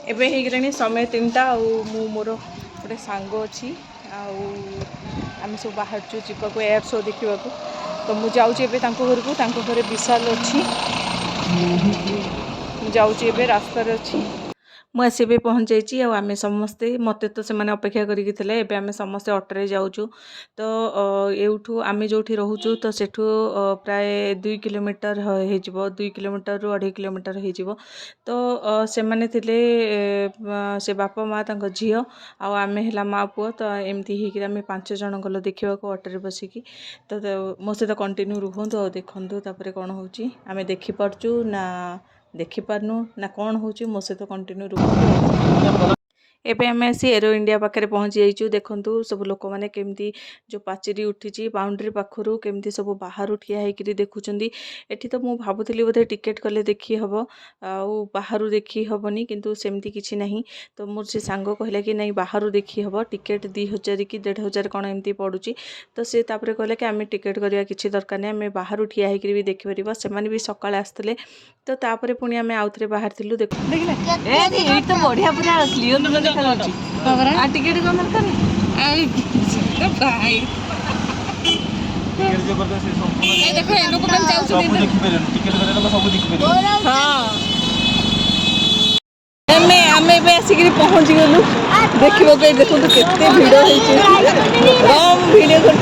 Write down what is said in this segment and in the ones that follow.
एबे हो समय 3टा मोर गोटे सांग अच्छी आम सब बाहर जावाक एयर शो देखा तो मुझे जाऊँगी घर को घरे विशाल अच्छी जाऊँगी रास्तार अच्छी मुझे पहुँच जाइए आम समस्ते मत तो से अपेक्षा करके आम समस्ते अटोरे जाऊँ तो यूठू आम जो रोचु तो सेठू प्राय 2 किलोमीटर हो 2 किलोमीटर रु 2.5 किलोमीटर हो तो से मैंने से बापा माँ तक झी आम है माँ पुआ तो एमती होमें 5 जन गल देखा अटोरे बसिकी तो मो सहित कंटिन्यू रुहतु और देखु तापर कौन हो आम देखिपु ना देखिपारनु ना कौन हो मो सहित कंटिन्यू रुहतु एबे आम आसी एरो इंडिया पाखे पहुँची जाइए देखु सब लोक मैंने केमती जो पाचेरी उठी बाउंड्री पाखर केमती सब बाहर ठिया होकर देखुं एठी तो मुझे भावुली बोधे टिकेट कले देखी हम बाहर देखी हेनी किंतु सेमती किसी ना तो मोर से सांग कहला कि नहीं बाहर देखी हम टिकेट 2000 कि 1500 कौन एमती पड़ुची तो सी कहला कि आम टिकेट करवा किसी दरकार नहीं आम बाहर ठिया होकर भी देखिपर से भी सकाଳେ आसते तो तापर पुणी आम आउ थे बाहर थिलु देख देखिले तो बढ़िया पूरा क्लियर देखा टिकेट कौन दरकार आसिक पहुँची गलु देखा देखो केते भिड़ भिडियो कर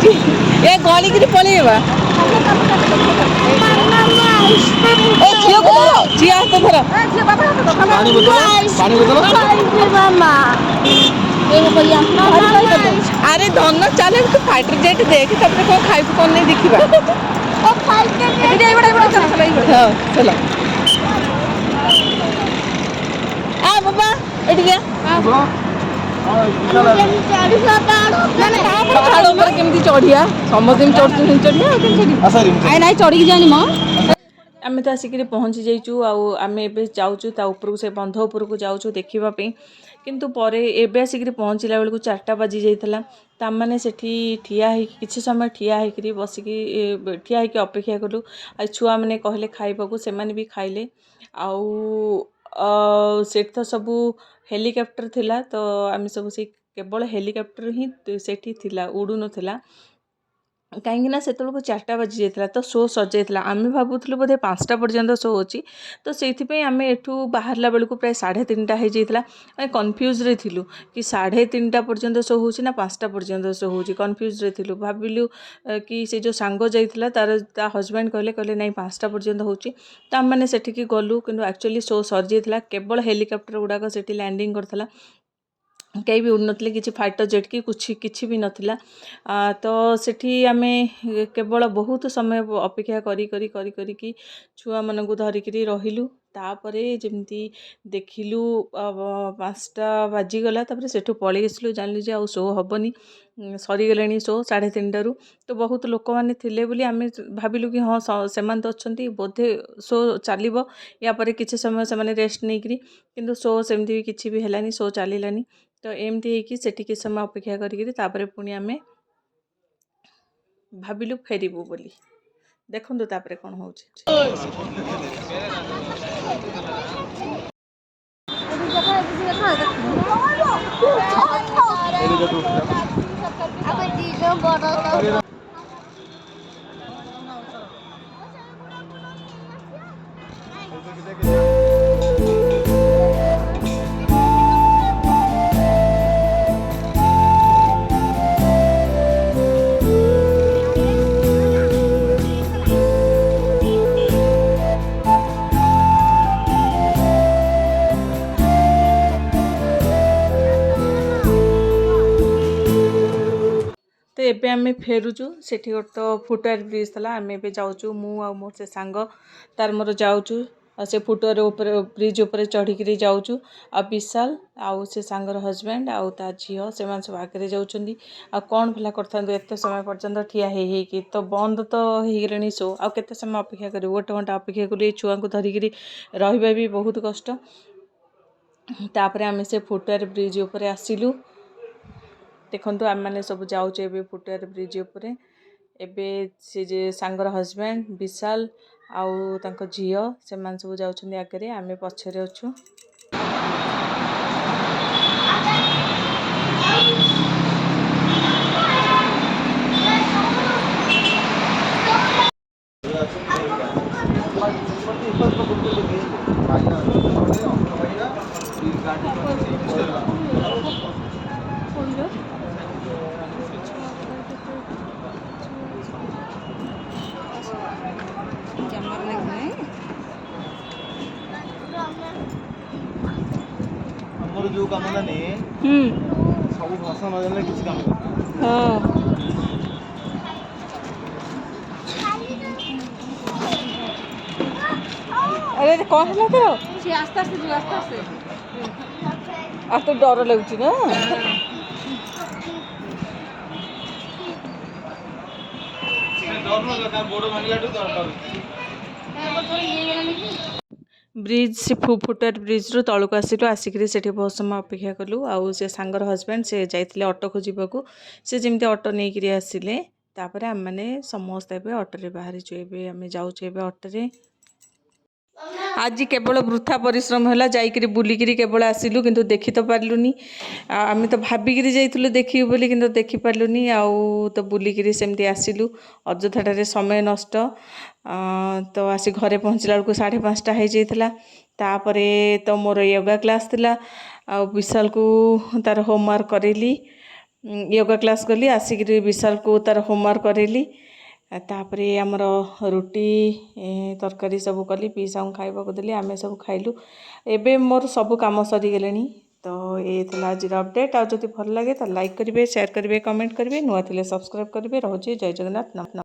गलिक पलैबा झी हाथ धर अरे धन चल तू फाइटर जेट देख तब कौन खाइबू कौन नहीं देखा चलो आ बाबा एटिके केमती चढ़िया समस्त चढ़िया ना चढ़ी जानी म आम तो आसिक पहुँची जाइचु आम ए जाऊँ ऊपर से बंध उपरको जाऊँ देखापी किंतु पर एबे आसिक पहुँचला बेलू 4टा बाजी जाइला ताने से ठिया किसी समय ठिया होकर बसिकी ठिया होकर अपेक्षा कलु आ छुआ मैंने कहले खाइबा से भी खाइले से तो सबू हेलिकॉप्टर थिला तो आम सब से केवल हेलिकॉप्टर ही सेठी थिला उड़ू नथिला कहीं से 4टा बाजी जाता तो शो सजाइला आम भावुलु बोधे 5टा पर्यंत शो अच्छी तो से आम एठू बाहरला बेलू प्राय 3:30 हो जाता कन्फ्यूज रे थिलु कि 3:30 पर्यंत शो हो ना 5टा पर्यंत शो हो कन्फ्यूज रे थिलु भाविलु कि से जो सांग जाइला तार ता हजबैंड कहले नहीं 5टा पर्यंत हो तो आम मैंने सेठिकी गलु किंतु एक्चुअली शो सरी जाइला केवल हेलिकॉप्टर गुड़ाक से लैंडिंग करथिला कहीं भी उड़ नथिले किसी फाइटर जेट की कुछ किसी भी नथिला तो सेठी आमे केवल बहुत समय अपेक्षा करी करी करी करी कि छुआ मानकु धरिकी रहिलु तापरे जमती देखिलु 5टा बाजीगला तापर सेठू पलि आसलु जानलु जे आ शो हबनी सरीगले शो 3:30 रु तो बहुत लोक मैंने थिले बोली आम भाविलु कि हाँ से तो अच्छा बोधे शो चलो या पर किसी समय से रेस्ट नहीं करी किंतु शो सेमती भी किसी भी है शो चलानी तो एमती होगी सेठी किसी समय अपेक्षा करी पुणी आम भाविलु फेरबू बोली देखु तापर कौन हो तो एबे आमे फेरुचु सेठी गोटे तो फुटवेयर ब्रिज थला आमे एबे जाऊचु मु आ मोर से सांग तार मोर जाऊचु से फुटवेयर ऊपर ब्रिज ऊपर चढ़ी जाऊचु आ विशाल आउ से सांगर हजबैंड आउ ता झील से सब आगे जाउछंदी आ कौन भला करथांदो एते समय पर्यंत ठिया हे तो बंद तो हेगलेनी शो आ केते समय अपेक्षा करी 1 घंटा अपेक्षा करी छुआ को धरिकी रहिबा भी बहुत कष्ट तापर आमे से फुटवेयर ब्रिज ऊपर आसिलु देखो आम मैंने सब जाऊे फुटवेयर ब्रिज उपर एबे से जे सांगर हजबैंड विशाल आउ तांको झील से सब जाउछंदी आगे आमे पछरे अछु। ଆମର ଯୋଉ କାମ ନାନି ସବୁ ଭାଷା ନ ଜାଣିଲେ କିଛି କାମ କରିପାରିବନି। ହଁ अरे कौन है तेरा आस्ते आस्ते जो आस्ते आस्ते आज तो डर लगुच ना ଗୋଡ଼ ଭାଙ୍ଗିଲାଠୁ ब्रिज से फुटओवर ब्रिज रु तलक आसिलु आसिक बहुत समय अपेक्षा कलु आउ से सांगर हजबैंड से जाइए ऑटो को जीवाकू से जमी ऑटो नहीं आसिले तापर आम मैंने समस्त ऑटो बाहरी आम जाऊे ऑटो आज केवल वृथा परिश्रम है जाइकरी बुलिकी केवल आसिलु किंतु देखी तो पार्लुनी आम तो भाविकी जाइलु देखी बोली किंतु देखी पार्लुनी आउ तो बुलिकी सेमती आसिलु अଯଥାଟାରେ समय नष्ट तो आसी घरे पहुँचला बेलू 5:30 हो जाता तापरे तो मोर योगा क्लास थिला आ विशाल को तार होमवर्क करेली योगा क्लास गली आसिक विशाल को तार होमवर्क करेली तापरे आमर रुटी तरकारी सब कली पीसा खाइबा को देली आमे सब खाइलु एबे मोर सब काम सरी गेलेनी तो ये थिला आज अपडेट आ जदि भल लगे तो लाइक करेंगे शेयर करेंगे कमेंट करेंगे नुआ थिले सब्सक्राइब करेंगे रोचे जय जगन्नाथ।